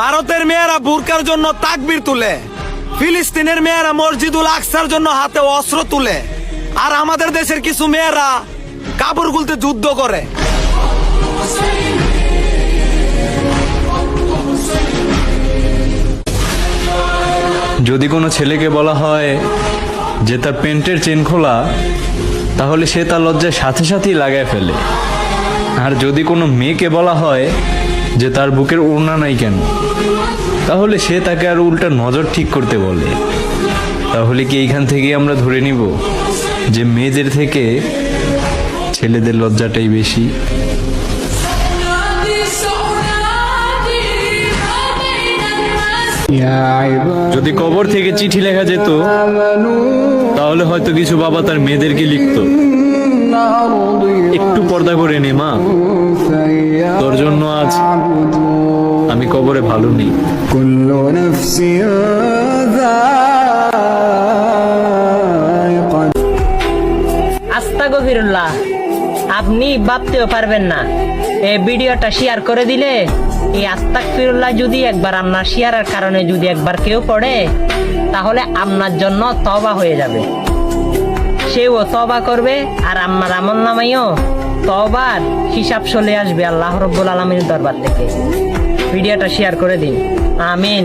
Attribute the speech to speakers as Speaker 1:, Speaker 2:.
Speaker 1: ভারতের মেয়েরা বুরকার জন্য তাকবীর তুলে, ফিলিস্তিনের মেয়েরা মসজিদুল আকসার জন্য হাতে অস্ত্র তুলে, আর আমাদের দেশের কিছু মেয়েরা কাপড় খুলতে যুদ্ধ করে।
Speaker 2: যদি কোনো ছেলেকে বলা হয় যে তার প্যান্টের চেন খোলা, তাহলে সে তার লজ্জায় সাথে সাথেই লাগায় ফেলে। আর যদি কোনো মেয়েকে বলা হয় যে তার বুকের ওড়না নাই কেন, তাহলে সে তাকে আর উল্টা নজর ঠিক করতে বলে। তাহলে কি এইখান থেকে আমরা ধরে নিব যে মেয়েদের থেকে ছেলেদের লজ্জাটাই বেশি? যদি কবর থেকে চিঠি লেখা যেত, তাহলে হয়তো কিছু বাবা তার মেয়েদেরকে লিখতো, একটু পর্দা করে নে মা, তোর জন্য আজ আমি কবরে ভালো নেই।
Speaker 3: আস্তাগফিরুল্লাহ, আপনি ভাবতেও পারবেন না এই ভিডিওটা শেয়ার করে দিলে এই আস্তাগফিরুল্লাহ যদি একবার আপনার শেয়ারের কারণে যদি একবার কেউ পড়ে, তাহলে আপনার জন্য তওবা হয়ে যাবে। সেও তওবা করবে আর আপনার আমলনামায়ও তওবার হিসাব চলে আসবে আল্লাহ রাব্বুল আলামিনের দরবার থেকে। ভিডিওটা শেয়ার করে দিন। আমিন।